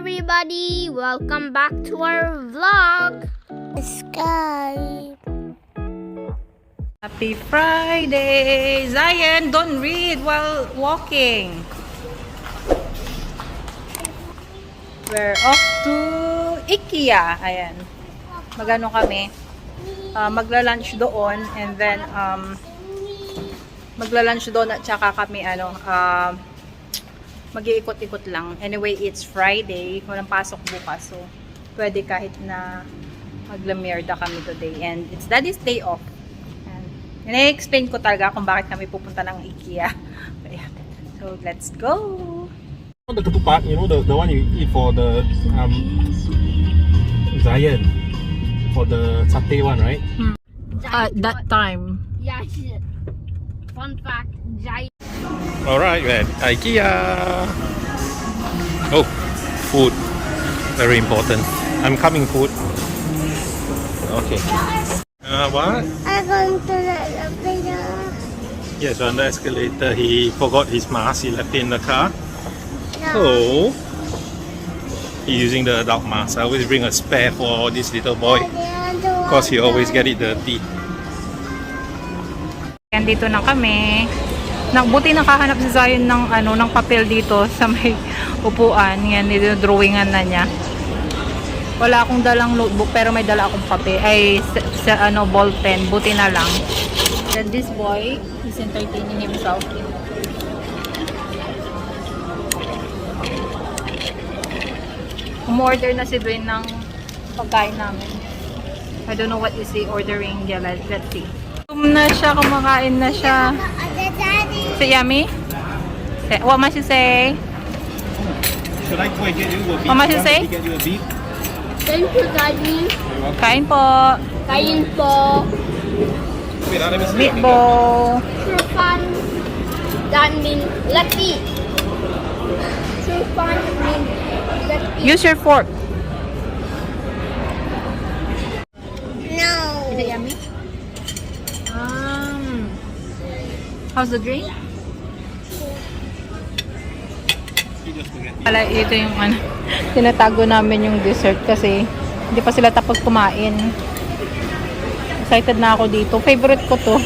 everybody, welcome back to our vlog. Sky. Happy Friday! Zion, don't read while walking. We're off to IKEA. Ayan. Magano kami. Magla-lunch doon and then magla-lunch doon at saka kami mag-iikot-ikot lang. Anyway, it's Friday. Walang pasok bukas. So, pwede kahit na maglamerda kami today. And it's Daddy's day off. And I-explain ko talaga kung bakit kami pupunta ng IKEA. So, let's go! The ketupat, you know, the one you eat for the Zion. For the satay one, right? That time. Yeah, shit. Fun fact, giant. Alright, we're at IKEA. Oh, food. Very important. I'm coming, food. Okay. What? I'm going to the elevator. Yes, on the escalator, he forgot his mask. He left it in the car. So, he's using the adult mask. I always bring a spare for this little boy because he always get it dirty. And dito na kami. Buti nakahanap si Zion ng papel dito sa may upuan. Yan, dito drawingan na niya. Wala akong dalang notebook pero may dala akong papel. Ball pen. Buti na lang. And this boy is entertaining himself. Umorder na si Dwayne ng pagkain namin. I don't know what is he ordering. Yeah, let's see. Na siya, kumakain na siya. Say yummy? What must you say? Should I go and get you a beef? What must you say? Get you a beef? Thank you, Daddy. Kain po. Kain po. Wait, let me see. Meatball. True fun. That means lucky. True fun means lucky. Use your fork. No. Is it yummy? How's the drink? Ito yung tinatago namin yung dessert kasi hindi pa sila tapos kumain. Excited na ako dito. Favorite ko to.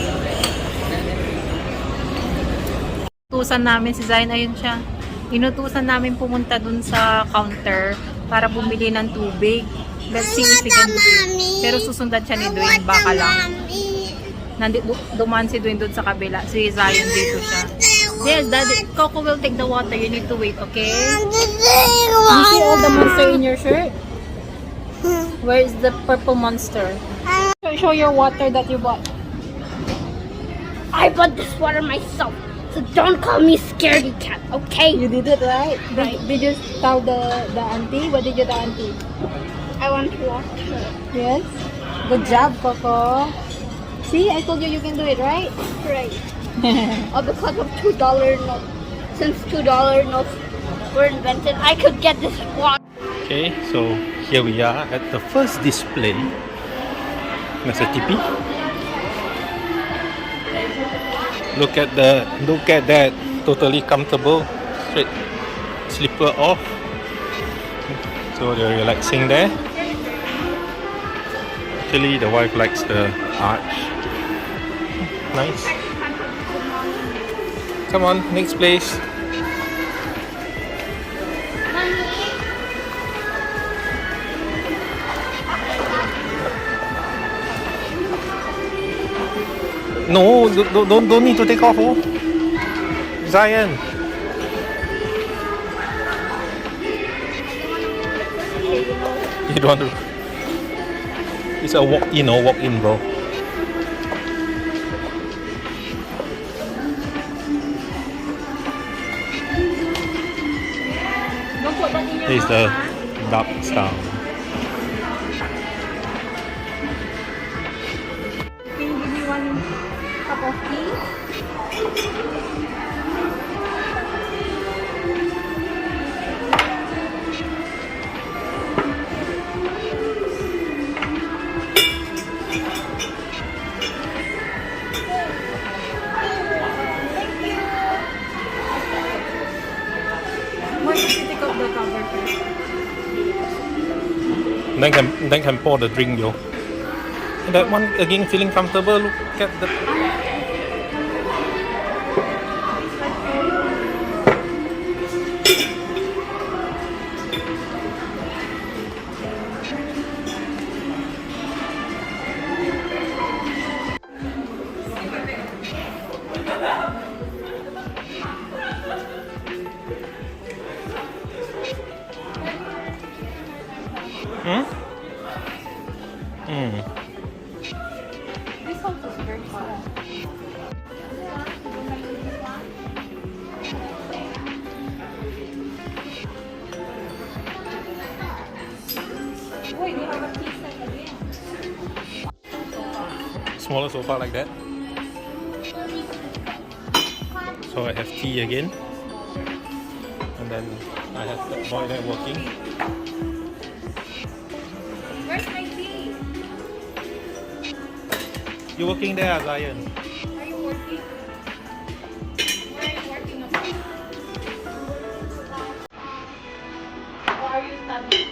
Inutusan namin si Zion. Ayun siya. Inutusan namin pumunta dun sa counter para bumili ng tubig. Let's see if we can do it. Pero susundan siya ni Dwayne. Baka lang. Dumaan si Dwayne doon sa kabila. Si Zion dito siya. Yes, Daddy. Coco will take the water. You need to wait, okay? You see all the monster in your shirt? Where is the purple monster? Show your water that you bought. I bought this water myself. So don't call me scaredy cat, okay? You did it, right? Did you tell the auntie? What did you tell auntie? I want water. Yes? Good job, Coco. See, I told you you can do it, right? Right. Because of $2 notes. Since $2 notes were invented, I could get this water. Okay, so here we are at the first display. There's a tipi. Look at that, totally comfortable. Straight slipper off. So they're relaxing there. Actually, the wife likes the arch. Nice. Come on, next place. No, don't need to take off. Oh. Zion. You don't want to. It's a walk-in, bro. This is the dark style. Can you give me one cup of tea? Why did you take out the cover first. Then can pour the drink, yo. That one again feeling comfortable. Look at the. Hmm? Hmm. This house is very fun. Wait, you have a tea set again. Smaller sofa like that. So I have tea again. And then I have the boiler working. Where's my tea? You working there, Zion? Are you working? Where are you working on? Or are you studying?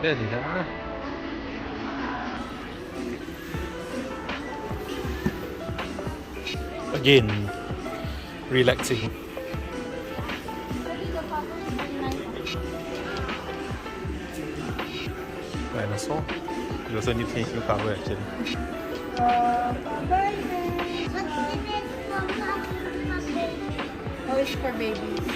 There they are. Again, relaxing. Dinosaur. You also need to change your cover actually. Oh, it's for babies.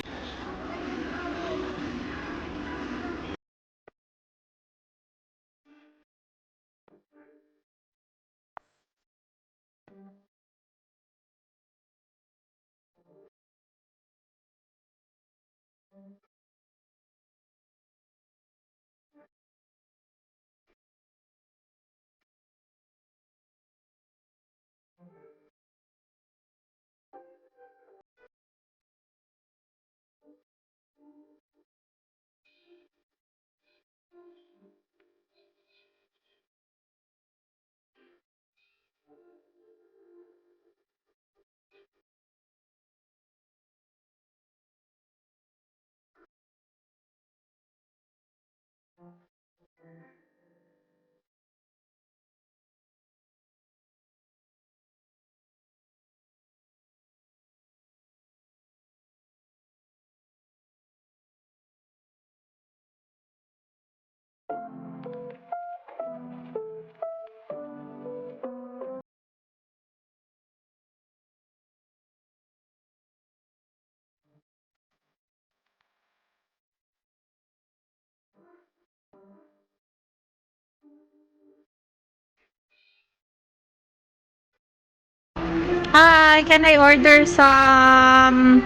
Hi, can I order some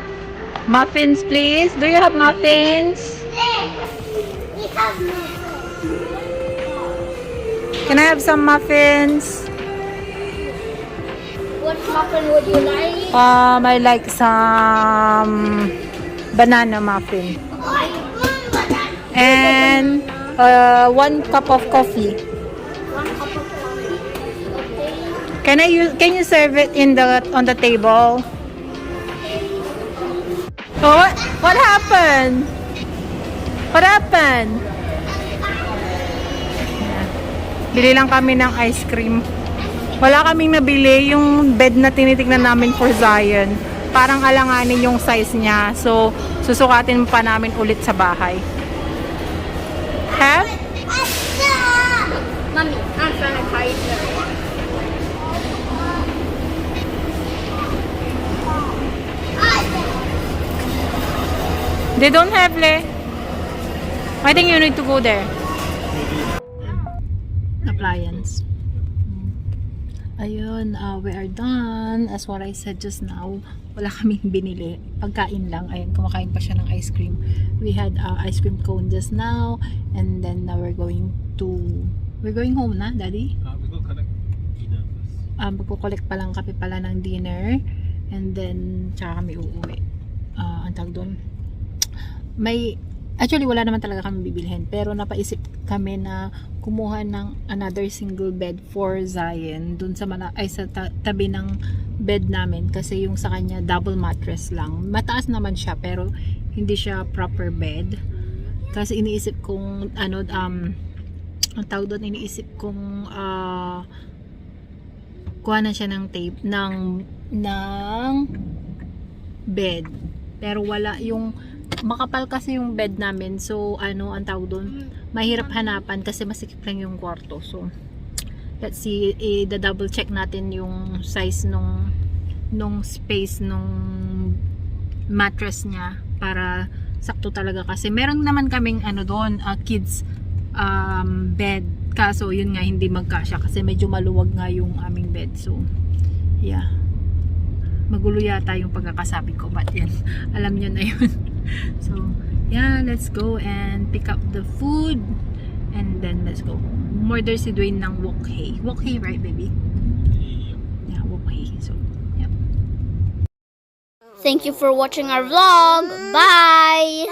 muffins, please? Do you have muffins? We have no. Can I have some muffins? What muffin would you like? I like some banana muffin. And 1 cup of coffee. 1 cup of coffee. Okay. Can you serve it on the table? Oh, what happened? What happened? Bili lang kami ng ice cream. Wala kaming nabili yung bed na tinitignan namin for Zion. Parang alanganin yung size niya. So, susukatin pa namin ulit sa bahay. Have? Mommy, I'm sanitizer. They don't have le. I think you need to go there. Appliance. Ayun, we are done. As what I said just now, wala kaming binili. Pagkain lang. Ayun, kumakain pa siya ng ice cream. We had ice cream cone just now. And then now we're going home na, Daddy? We go collect dinner first. Magkukolect pa lang kami pala ng dinner. And then, tsaka kami uuwi. Ang tawag doon. Actually, wala naman talaga kami bibilhin. Pero napaisip kami na kumuha ng another single bed for Zion dun sa tabi ng bed namin. Kasi yung sa kanya, double mattress lang. Mataas naman siya, pero hindi siya proper bed. Kasi iniisip kong, ang tawag doon, iniisip kong, kuha na siya ng tape, ng bed. Pero wala yung makapal kasi yung bed namin, so ang tawag doon, mahirap hanapan kasi masikip lang yung kwarto. So let's see, double check natin yung size nung space nung mattress niya para sakto talaga, kasi meron naman kaming doon, kids bed, kaso yun nga hindi magkasya kasi medyo maluwag nga yung aming bed. So yeah, magulo yata yung pagkakasabi ko, but yan, alam nyo na yun. So yeah, let's go and pick up the food and then let's go. Murder si Dwayne ng Wok Hey. Wok Hey, right baby? Yeah, Wok Hey. So yep. Thank you for watching our vlog. Bye.